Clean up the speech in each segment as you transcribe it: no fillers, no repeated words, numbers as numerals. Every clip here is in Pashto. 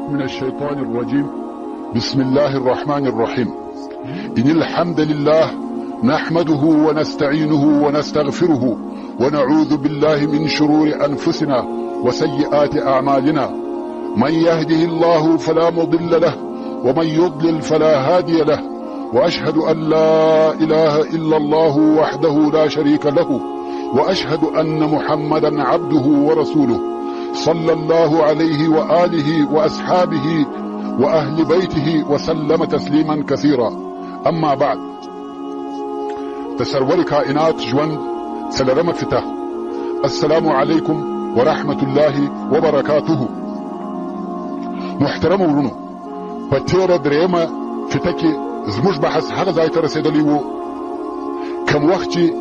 من الشيطان الرجيم. بسم الله الرحمن الرحيم. إن الحمد لله نحمده ونستعينه ونستغفره ونعوذ بالله من شرور أنفسنا وسيئات أعمالنا. من يهده الله فلا مضل له ومن يضلل فلا هادي له، وأشهد أن لا إله إلا الله وحده لا شريك له، وأشهد أن محمدا عبده ورسوله صلى الله عليه وآله وأصحابه وأهل بيته وسلم تسليما كثيرا. أما بعد، تسرور كائنات جوان سلرم فتح. السلام عليكم ورحمة الله وبركاته. محترم ورونو، پتیر درېمه فتکي زموږ بحث هغه ځای ته رسېدلی و کوم وخت چې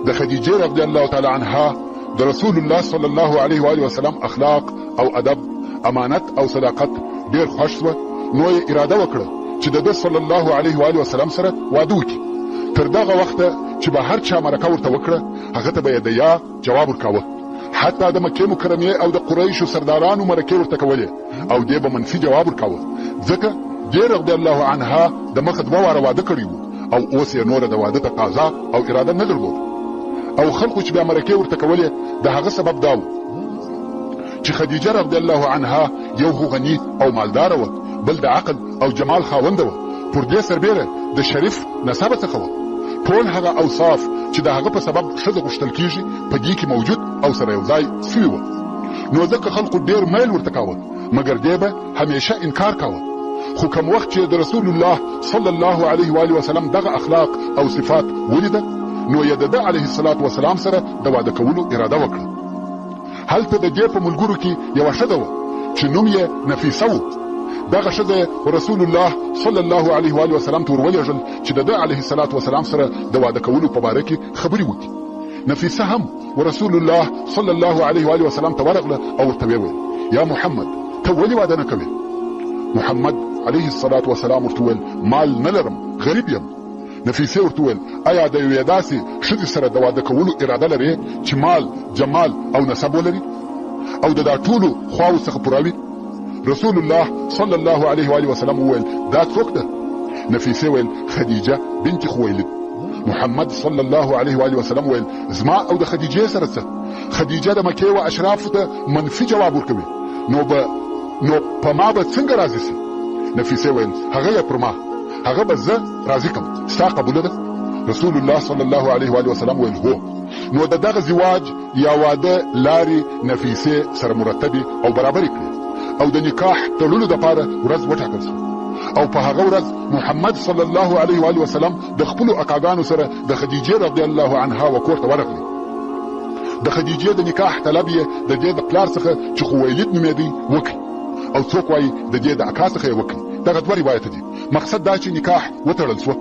د خدیجې رضی الله تعالی عنها د رسول الله صلی الله علیه و آله وسلم اخلاق او ادب، امانت او صداقت ډېر خوښ شوه، نو یې اراده وکړه چې د ده صلی الله علیه و آله وسلم سره واده وکړي. تر دغه وخته چې به هر چا مرکه ورته وکړه، هغه ته به یې د یا جواب ورکاوه. حتی د مکې مکرمې او د قریشو سردارانو مرکې ورته کولې او دې به منفي جواب ورکاوه، ځکه دې رضی الله عنها د مخه دوه واره واده کړی و او اوس یې نوره د واده تقاضا او اراده نه درلوده. او خلکو چې بیا مرکې ورته کولې د هغه سبب دا و چې خدیجه رضی الله عنها یو خو غني او مالداره وه، بل د عقل او جمال خاونده وه، پر دې سربیره د شریف نسبه څخه وه. ټول هغه اوصاف چې د هغه په سبب ښځه غوښتل کېږي په دې کې موجود او سره یو ځای سوي وه. نو ځکه خلکو ډېر میل ورته کاوه، مګر دې به همیشه انکار کاوه. خو کوم وخت چې د رسول الله صلی الله علیه و آله وسلم دغه اخلاق او صفات ولیده، نو یې د ده علیه الصلاة وسلام سره د واده کولو اراده وکړه. هلته د دې په ملګرو کې یوه ښځه وه چې نوم یې نفیسه و. دغه ښځه رسول الله صلی الله علیه و آله وسلم ته ورولېږل چې د ده علیه الصلاة وسلام سره د واده کولو په باره کې خبرې وکړي. نفیسه هم ورسول الله صلی الله علیه و آله وسلم ته ورغله او ورته ویې ویل: یا محمد، ته ولې واده نه کوې؟ محمد علیه الصلاة وسلام ورته ویل: مال نه لرم، غریب یم. نفیسه ورته ویل: آیا د یوې داسې ښځې سره د واده کولو اراده لرې چې مال، جمال او نسب ولري او د دا ټولو خواو څخه پوره وي؟ رسول الله صلی الله علیه و آله وسلم وویل: دا څوک ده؟ نفیسه ویل: خدیجه بنت خویلد. محمد صلی الله علیه و آله وسلم ویل: زما او د خدیجې سره څه؟ خدیجه د مکې و اشرافو ته منفي جواب ورکوي، نو په ما به څنګه راضي سي؟ نفیسه ویل: هغه یې پر ما، هغه به زه راضي کم، ستا قبوله ده؟ رسول الله صلی الله علیه و آله وسلم ویل: هو. نو د دغه زواج یا واده لارې نفیسه سره مرتبې او برابرې کړې او د نکاح تړلو دپاره ورځ وټاکل شوه. او په هغه ورځ محمد صلی الله علیه و آله وسلم د خپلو اکاګانو سره د خدیجې رضی الله عنها و کور ته ورغلی. د خدیجې د نکاح طلب یې د دې د پلار څخه چې خویلد نومېدی وکړي، او څوک وایي د دې د اکا څخه یې وکړي. دغه دوه روایته دي. مقصد دا چې نکاح وتړل شوه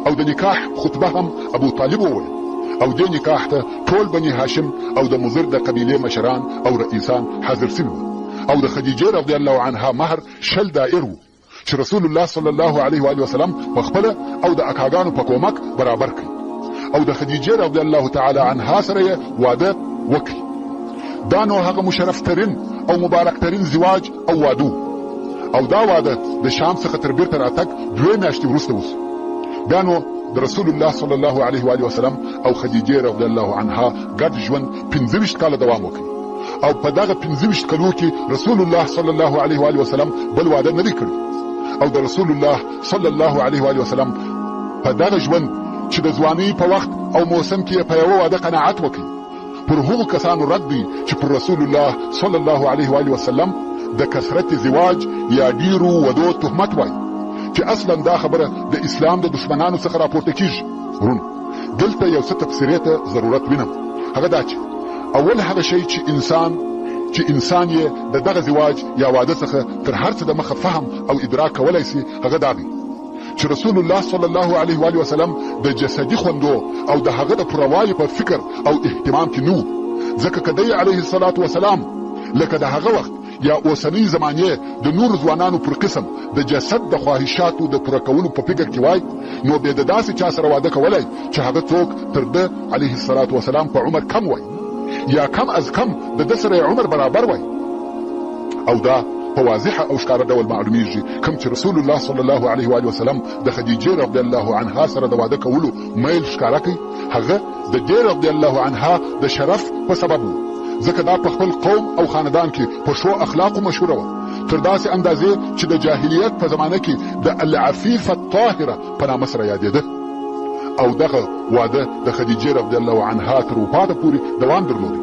او د نکاح خطبه هم ابو طالب وویل، او دې نکاح ته ټول بني هاشم او د مضر د قبیلې مشران او رئیسان حاضر سوي وو. او د خدیجې رضی الله عنها مهر 20 دائر وو چې رسول الله صلی الله علیه و آله وسلم په خپله او د اکاګانو په کومک برابر کړي، او د خدیجې رضی الله تعالی عنها سره یې واده وکړي. دا نو هغه مشرف ترین او مبارک ترین زواج او واده، او دا واده د شام څخه تر بیرته راتګ 2 میاشتې وروسته وسو. بیا نو د رسول الله صلی الله علیه و آله وسلم او خدیجې رضی الله عنها ګډ ژوند 25 کاله دوام وکړي، او په دغه 25 کلو کې رسول الله صلی الله علیه و آله وسلم بل واده نه دی کړی. او د رسول الله صلی الله علیه و آله وسلم په دغه ژوند چې د ځوانۍ په وخت او موسم کې په یوه واده قناعت وکړي، پر هغو کسانو رد دی چې پر رسول الله صلی الله علیه و آله وسلم د کثرت زواج یا ډیرو ودو تهمت وایي، چې اصلا دا خبره د اسلام د دشمنانو څخه راپورته کیږي. ورونو، دلته یو څه تفسیرې ته ضرورت وینم. هغه دا چې اول هغه شی چې انسان یې د دغه زواج یا واده څخه تر هر څه د مخه فهم او ادراک کولی سي، هغه دا دی چې رسول الله صلی الله علیه و آله وسلم د جسدي خوندو او د هغه د پوروالي په فکر او اهتمام کې نه و، ځکه که دی علیه الصلاة وسلام لکه د هغه وخت یا اوسنۍ زمانې د نور ځوانانو پر قسم د جسد د خواهشاتو د پوره کولو په فکر کې وای، نو بیا د داسې چا سره واده کولی چې هغه څوک تر ده علیه الصلاة وسلام په عمر کم وای، یا کم از کم د ده سره عمر برابر وای. او دا په واضحه او ښکاره ډول معلومیږي کوم چې رسول الله صلی الله علیه و آله وسلم د خدیجې رضی الله عنها سره د واده کولو میل ښکاره کوي، هغه د دې رضی الله عنها د شرف په سبب و، ځکه دا په خپل قوم او خاندان کې په ښو اخلاقو مشهوره وه، تر داسې اندازې چې د جاهلیت په زمانه کې د العفیفه الطاهره په نامه سره یادېده. او دغه واده د خدیجې رضی الله عنها تر وفاته پورې دوام درلودی،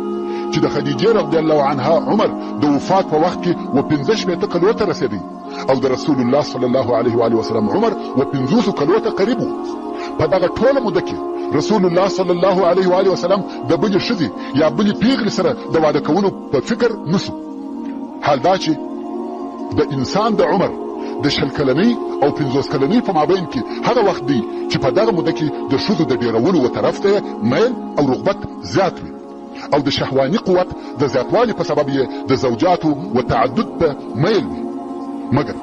چې د خدیجې رضی الله عنها عمر د وفات په وخت کې 15 کلو ته رسېدی، او د رسول الله صلی الله علیه و آله وسلم عمر 50 کلو ته قریب و. په دغه ټوله موده کې رسول الله صلی الله علیه و آله وسلم د بلې ښځې یا بلې پیغلې سره د واده کولو په فکر نسو. حال دا چې د انسان د عمر د 20 کلنۍ او 50 کلنۍ په مابین کې هغه وخت دی چې په دغه موده کې د ښځو د ډیرولو و طرف ته میل او رغبت زیات وي، او د شهواني قوت د زیاتوالي په سبب یې د زوجاتو و تعدد ته میل وي. مګر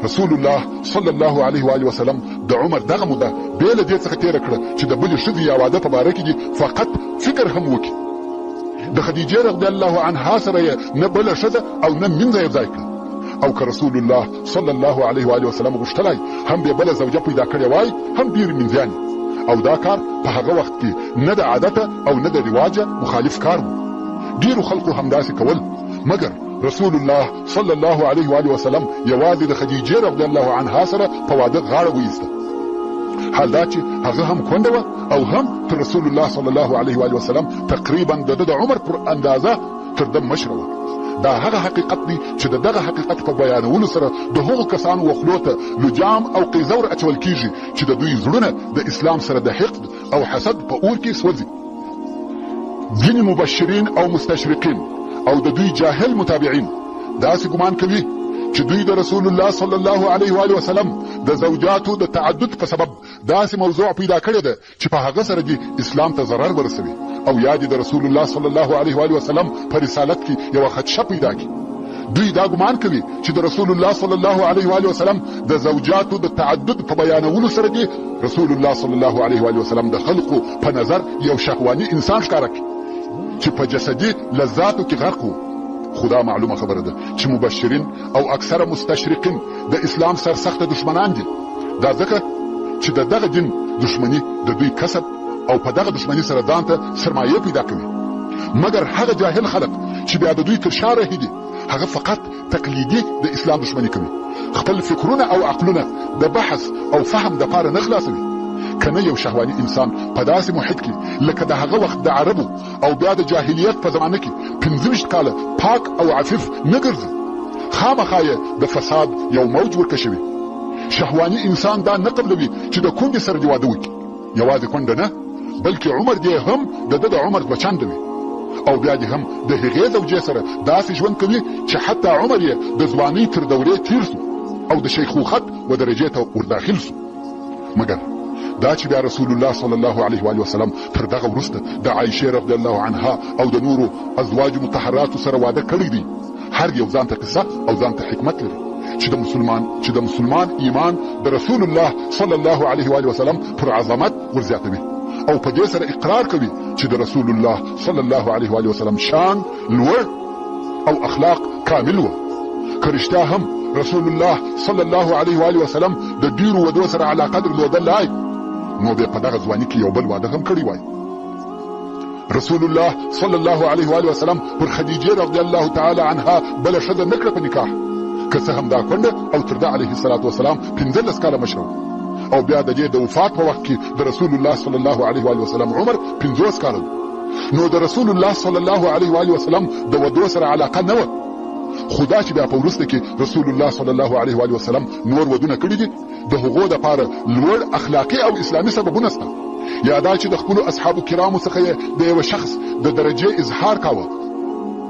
رسول الله صلی الله علیه و آله وسلم د عمر دغه موده بې له دې څخه تېره کړه چې د بلې ښځې یا واده په باره کې دې فقط فکر هم وکړي. د خدیجې رضی الله عنها سره یې نه بله ښځه او نه مینځه یو ځای کړه، او که رسول الله صلی الله علیه و آله وسلم غوښتلی هم به بله زوجه پیدا کړې وای هم ډېرې مینځیانې، او دا کار په هغه وخت کې نه د عادته او نه د رواجه مخالف کار و. ډېرو خلقو همداسې کول، مګر رسول الله صلی الله علیه و آله وسلم یوازې د خدیجې رضی الله عنها سره په واده غاړه وایسته. حال دا چې هغه هم کونډه وه او هم تر رسول الله صلی الله علیه و آله وسلم تقریبا د ده د عمر پر اندازه تر ده مشره وه. دا هغه حقیقت دی چې د دغه حقیقت په بیانولو سره د هغو کسانو وخلو ته لجام او قیزور اچول کیږي چې د دوی زړونه د اسلام سره د حقد او حسد په اور کې سوځي. ځینې مبشرین او مستشرقین او د دوی جاهل متابعین داسې ګمان کوي چې دوی د رسول الله صلی الله علیه و آله وسلم د زوجاتو د تعدد په سبب داسې موضوع پیدا کړې ده چې په هغه سره دې اسلام ته ضرر ورسوي، او یا دې د رسول الله صلی الله علیه و آله وسلم په رسالت کې یوه خدشه پیدا کړي. دوی دا ګمان کوي چې د رسول الله صلی الله علیه و آله وسلم د زوجاتو د تعدد په بیانولو سره دې رسول الله صلی الله علیه و آله وسلم د خلقو په نظر یو شهواني انسان ښکاره کړي چې په جسدي لذاتو کې غرق و. خدا معلومه خبره ده چې مبشرین او اکثره مستشرقین د اسلام سرسخته دشمنان دي، دا ځکه چې د دغه دین دشمنی د دوی کسب او په دغه دشمنی سره ځان ته سرمایه پیدا کوي. مګر هغه جاهل خلق چې بیا د دوی تر شا رهیدي هغه فقط تقلیدي د اسلام دشمنی کوي، خپل فکرونه او عقلونه د بحث او فهم دپاره نه خلاصوي. کنه یو شهواني انسان په داسې محیط کې لکه د هغه وخت د عربو او بیا د جاهلیت په زمانه کې 15 کاله پاک او عفیف نه ګرځي، خامخا یې د فساد یو موج ورکشوي. شهواني انسان دا نه قبلوي چې د کونډې سره دې واده وکړي، یوازې کونډه نه بلکې عمر دې هم د ده د عمر 2 چنده وي، او بیا دې هم د هغې زوجې سره داسې ژوند کوي چې حتی عمر یې د ځوانۍ تر دورې تیر سو او د شیخوخت و درجې ته ورداخل سو. مګر دا چې بیا رسول الله صلی الله علیه و آله وسلم تر دغه وروسته د عایشې رضی الله عنها او د نورو ازواج مطهراتو سره واده کړی دی، هر یو ځان ته قصه او ځان ته حکمت لري چې د مسلمان ایمان د رسول الله صلی الله علیه و آله وسلم پر عظمت ورزیاتوي، او په دې سره اقرار کوي چې د رسول الله صلی الله علیه و آله وسلم شان لوړ او اخلاق کامل و. که رښتیا هم رسول الله صلی الله علیه و آله وسلم د ډیرو ودو سره علاقه درلودلای نو بیا په دغه ځواني کې یو بل واده هم کړی وای. رسول الله صلی الله علیه و آله وسلم پر خدیجه رضی الله تعالی عنها بل ښځه نه کړه په نکاح، که څه هم دا کونډه او تر ده علیه الصلاة والسلام 15 کاله مشره، او بیا د دې د وفات په وخت کې د رسول الله صلی الله علیه و آله وسلم عمر 50 کاله. نو د رسول الله صلی الله علیه و آله وسلم د ودو سره علاقه نه وه، خدا چې بیا په وروسته کې رسول الله صلی الله علیه و آله وسلم نور ودونه کړي دي د هغو دپاره لوړ اخلاقي او اسلامي سببونه شته، یا دا چې د خپلو اصحابو کرامو څخه یې د یوه شخص د درجې اظهار کاوه،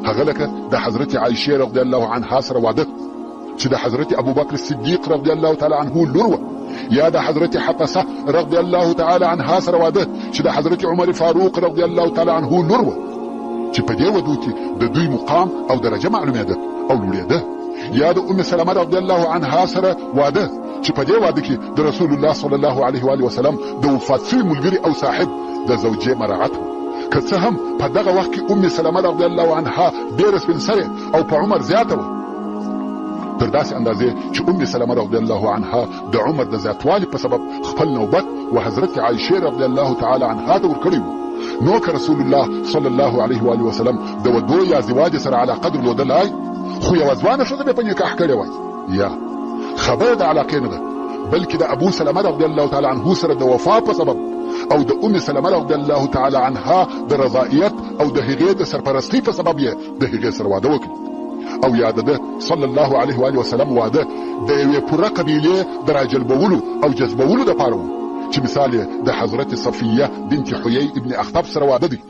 هغه لکه د حضرت عایشې رضی الله عنها سره واده چې د حضرت ابوبکر صدیق رضی الله تعالی عنه لور وه، یا د حضرت حفصه رضی الله تعالی عنها سره واده چې د حضرت عمر فاروق رضی الله تعالی عنه لور وه، چې په دې ودو کې د دوی مقام او درجه معلومېده او لوړېده، یا د ام سلمه رضی الله عنها سره واده چې په دې واده کې د رسول الله صلی الله علیه و آله وسلم د وفات شوي ملګري او صاحب د زوجې مراعات و، که څه هم په دغه وخت کې ام سلمه رضی الله عنها ډېره سپین سرې او په عمر زیاته وه، تر داسې اندازې چې ام سلمه رضی الله عنها د عمر د زیاتوالي په سبب خپل نوبت و حضرت عایشه رضی الله تعالی عنها ته ورکړی و. نو که رسول الله صلی الله علیه و آله وسلم د ودو یا زواج سره علاقه درلودلای خو یوه ځوانه ښځه به په نکاح کړې وای، یا خبره د علاقې نه ده بلکې د ابو سلمه رضی الله تعالی عنه سره د وفا په سبب او د ام سلمه رضی الله تعالی عنها د رضائیت او د هغې د سرپرستی په سبب یې د هغې سره واده وکړي. او یا د ده صلی الله علیه و آله وسلم واده د یوې پوره قبیلې د راجلبولو او جذبولو دپاره و چې مثال یې د حضرت صفیه بنت حیی ابن اخطب سره واده دی.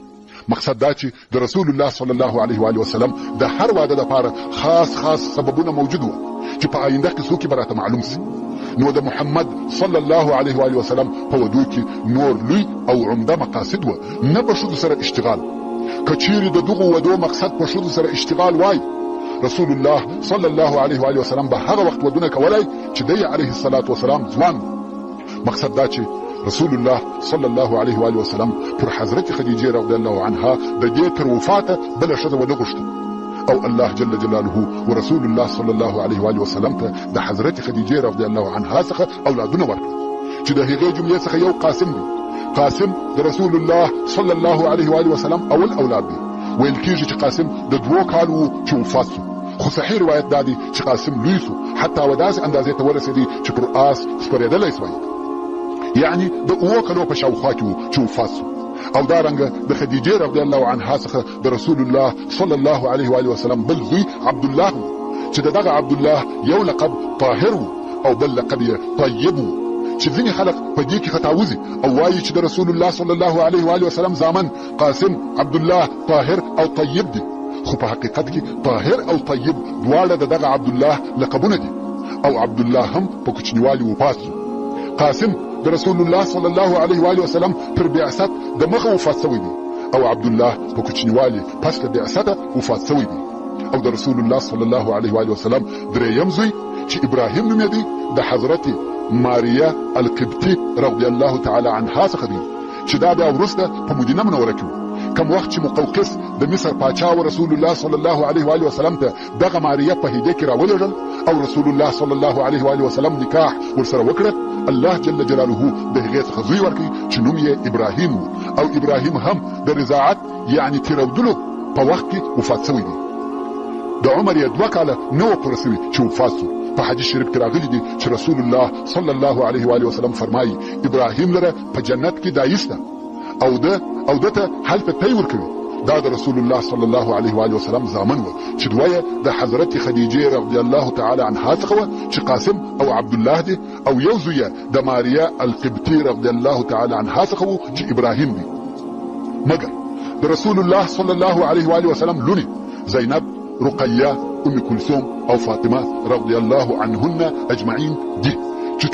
مقصد دا چې د رسول الله صلی الله علیه و آله وسلم د هر واده دپاره خاص سببونه موجود و چې په آینده قصو کې به راته معلوم سي. نو د محمد صلی الله علیه و آله وسلم په ودو کې نور لوی او عمده مقاصد و، نه په ښځو سره اشتغال. که چیرې د دغو ودو مقصد په ښځو سره اشتغال وای رسول الله صلی الله علیه و آله وسلم به هغه وخت ودونه کولای چې دی علیه الصلاة والسلام ځوان. مقصد دا چې رسول الله صلی الله علیه و آله وسلم پر حضرت خدیجه رضی الله عنها د دې تر وفاته بله ښځه ونه غوښته، او الله جل جلاله ورسول الله صلی الله علیه و آله وسلم ته د حضرت خدیجه رضی الله عنها څخه اولادونه ورکړل چې د هغې جملې څخه یو قاسم دی. قاسم د رسول الله صلی الله علیه و آله وسلم اول اولاد دی. ویل کېږي چې قاسم د 2 کالو و چې وفات سو، خو صحیح روایت دا دی چې قاسم لوی سو حتی و داسې اندازې ته ورسېدی چې پر آس سپرېدلی سوی، یعنی د 7 کلو په شاوخوا کې و چې وفات سو. او دارنګه د خدیجه رضی الله عنها څخه د رسول الله صلی الله علیه و آله وسلم بل زوی عبدالله و چې دغه عبدالله یو لقب طاهر و او بل لقب یې طیب و، چې ځینې خلق په دې کې خطاوزي او وایي چې د رسول الله صلی الله علیه و آله وسلم زامن قاسم، عبدالله، طاهر او طیب دي، خو په حقیقت کې طاهر او طیب دواړه د دغه عبدالله لقبونه دي. او عبدالله هم په کوچنیوالي وفات سو. قاسم د رسول الله صلی الله علیه و آله وسلم تر بعثت د مخه وفات سوی دی، او عبدالله په کوچنیوالي پس له بعثته وفات سوی دی. او د رسول الله صلی الله علیه و آله وسلم درېیم زوی چې ابراهیم نومېدی د حضرت ماریا القبطي رضی الله تعالی عنها څخه دی، چې دا بیا وروسته په مدینه منوره کې و. کم وخت چې مقوقس د مصر پاچا و رسول الله صلی الله علیه و آله وسلم ته دغه ماریا په هدیه کې راولېږل او رسول الله صلی الله علیه و آله وسلم نکاح ورسره وکړه، الله جل جلاله د هغې څخه زوی ورکړي چې نوم یې ابراهیم و. او ابراهیم هم د رضاعت یعنی تیرودلو په وخت کې وفات سوی دی. د عمر یې 2 کاله نه و پوره سوي چې وفات سو. په حدیث شریف کې راغلی دی چې رسول الله صلی الله علیه و آله وسلم فرمایي ابراهیم لره په جنت کې دایسته او دته هلته تی ورکوي. دا د رسول الله صلی الله علیه و آله وسلم زامن و چې دوی د حضرت خدیجه رضی الله تعالی عنها څخه و چې قاسم او عبدالله دی، او یو زوی د ماریا القبطي رضی الله تعالی عنها څخه و چې ابراهیم دی. مګر د رسول الله صلی الله علیه و آله وسلم لونی زینب، رقیه، ام کلثوم او فاطمه رضی الله عنهن اجمعین دي چې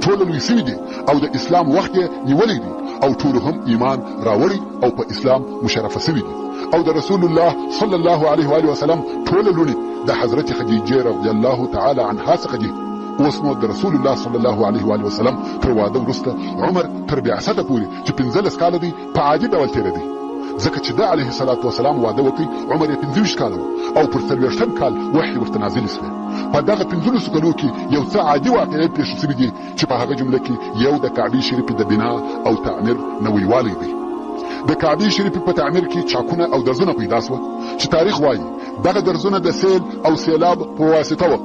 ټوله لوی سوي دي او د اسلام وخت یې نیولی دی او ټول هم ایمان راوړي او په اسلام مشرفه سوي دي. او د رسول الله صلی الله علیه و آله وسلم ټوله لونی د حضرت خدیجه رضی الله تعالی عنها څخه دي. اوس نو د رسول الله صلی الله علیه و آله وسلم تر واده وروسته عمر تر بعثته پورې چې 15 کاله دی په عادي ډول تېرېدی، ځکه چې د علیه الصلاة والسلام واده وکړي عمر یې 15 کاله او پر 40 کال وحی ورته نازل سوی. په دغه 15 کالو کې یو څه عادي واقعې پېښې سوي دي چې په هغه جمله کې یو د کعبې شریفې د بنا او تعمیر نویوالی دی. د کعبې شریفې په تعمیر کې چاکونه او درزونه پیدا سوه چې تاریخ وایي دغه درزونه د سیل او سیلاب په واسطه وه.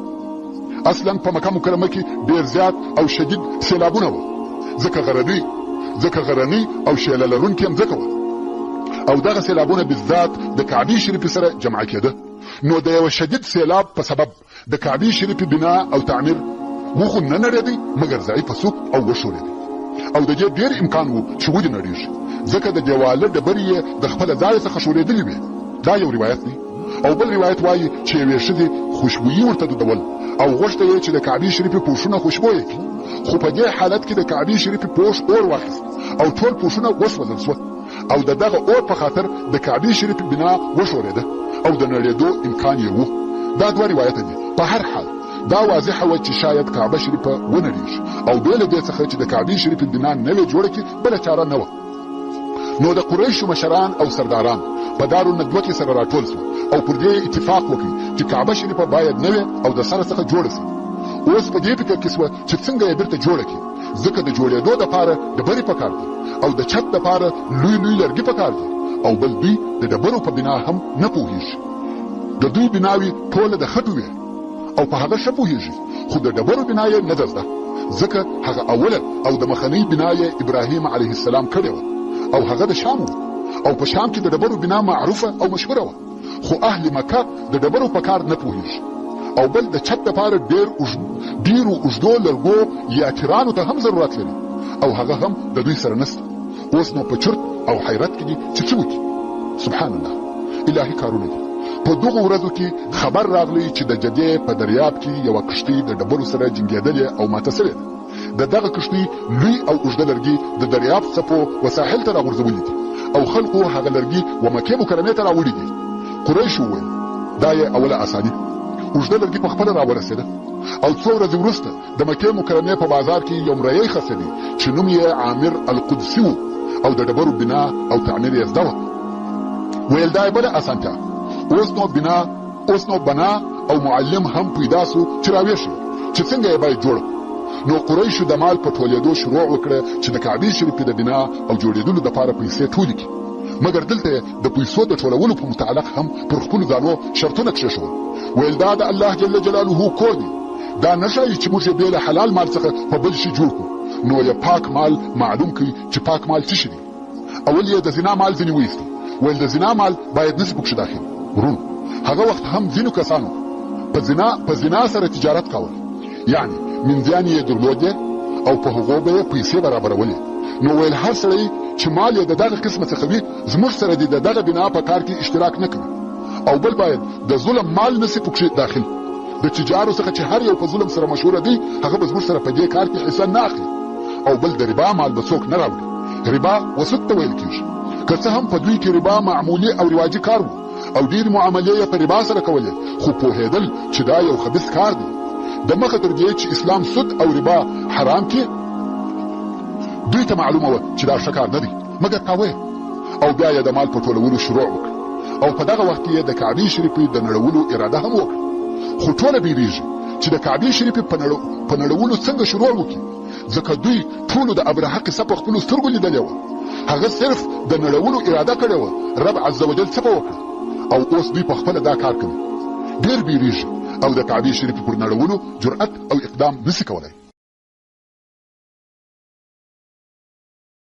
اصلا په مکه مکرمه کې ډېر زیات او شدید سیلابونه وه، ځکه غرنۍ او شیله لرونکې مځکه وه، او دغه سیلابونه بالذات د کعبې شریفې سره جمع کېده. نو د یو شدید سیلاب په سبب د کعبې شریفې بنا او تعمیر وخو نه نړېدی مګر ضعیفه سو او وښورېدی، او د دې ډېر امکان و چې ودې نړېږي، ځکه د دیواله ډبرې یې د خپله ځای څخه ښورېدلې وې. دا یو روایت دی. او بل روایت وایي چې یوې ښځې خوشبويي ورته دودول او غوښته یې چې د کعبې شریفې پوښونه خوشبویه کړي، خو په دې حالت کې د کعبې شریفې پوښ اور واخیست او ټول پوښونه وسوځل سوه، او د دغه اور په خاطر د کعبې شریفې بنا وښورېده او د نړېدو امکان یې و. دا 2 روایته دي. په هر حال دا واضحه وه چې شاید کعبه شریفه ونړېږي، او بې له دې څخه چې د کعبې شریفې بنا نوې جوړه کړي بله چاره نه وه. نو د قریشو مشران او سرداران په دارالندوه کې سره راټول شو او پر دې اتفاق وکړي چې کعبه شریفه باید نوې او د سره څخه جوړه شي. اوس په دې فکر کې شوه چې څنګه یې بیرته جوړه کړي، ځکه د جوړېدو دپاره ډبرې پکار دي او د چت دپاره لوی لوی لرګي پکار دي، او بل دوی د ډبرو په بنا هم نه پوهېږي. د دوی بناوې ټوله د خټو وې او په هغه ښه پوهېږي، خو د ډبرو بنا یې نه ده زده، ځکه هغه اوله او د مخنۍ بنا یې ابراهیم علیه السلام کړې وه او هغه د شام و، او په شام کې د ډبرو بنا معروفه او مشهوره وه، خو اهل مکه د ډبرو په کار نه پوهېږي. او بل د چت دپاره ډېرو اوږدو لرګو یا تیرانو ته هم ضرورت لري، او هغه هم د دوی سره نشته. اوس نو په چرت او حیرت کې دي چې څه وکړي. سبحان الله، الهي کارونه دي. په دغو ورځو کې خبر راغلی چې د جدې په دریاب کې یوه کښتۍ د ډبرو سره جنګېدلې او ماته سوې ده. د دغه کښتۍ لوی او اوږده لرګي د دریاب څپو و ساحل ته راغورځولي دي، او خلقو هغه لرګي و مکې مکرمې ته راوړي دي. قریش وویل دا یې اوله اساني، اوږده لرګي په خپله راورسېده، او څو ورځې وروسته د مکې مکرمې په بازار کې یو مریی خرڅېدی چې نوم یې عامر القدسي و، او د ډبرو بنا او تعمیر یې زده وه. ویل دا یې بله اسانتیا. اوس نو بنا او معلم هم پیدا سو چې راویښ شي چې څنګه یې باید جوړ. نو قریشو د مال په ټولېدو شروع وکړه چې د کعبې شریفې د بنا او جوړېدلو دپاره پیسې ټولې کړي، مګر دلته د پیسو د ټولولو په متعلق هم پر خپلو ځانو شرطونه کښېښول. ویل دا د الله جل جلاله کور دی، دا نه ښایي چې موږ یې بې له حلال مال څخه په بل شي جوړ کړو، نو یې پاک مال معلوم کړي چې پاک مال څه شي دی. اول یې د زنا مال ځینې وایستي، ویل د زنا مال باید نشي پکښې داخل. ورونو هغه وخت هم ځینو کسانو په زنا سره تجارت کول، یعنی منځیان یې درلودې او په هغو به یې پیسې برابرولې. نو ویل هر سړی چې مال یې د دغه قسمه څخه وي، زموږ سره دې د دغه بنا په کار کې اشتراک نه کوي، او بل باید د ظلم مال نسي پکښې داخل. د تجارو څخه چې هر یو په ظلم سره مشهوره دی، هغه به زموږ سره په دې کار کې حصه نه اخلي. او بل د ربا مال به څوک نه راوړي. ربا وسود ته ویل کېږي، که څه هم په دوی کې ربا معمولي او رواجي کار و، او ډېرې معاملې یې په ربا سره کولې، خو پوهېدل چې دا یو خبیث کار دی. د مخه تر دې چې اسلام سود او ربا حرام کړي، دوی ته معلومه وه چې دا ښه کار نه دی، مګر کاوه یې، او بیا یې د مال په ټولولو شروع وکړ، او په دغه وخت کې یې د کعبې شریفې د نړولو اراده هم وکړه. خو ټوله بیریږي چې د کعبې شریفې په نړولو څنګه شروع وکړي، ځکه دوی ټولو د ابرهه قصه په خپلو سترګو لیدلې وه. هغه صرف د نړولو اراده کړې وه، رب عز وجل څه وکړه، او اوس دوی په خپله دا کار کوي. ډېر بیریږي او د کعبې شریفې پر نړولو جرأت او اقدام نسي کولی.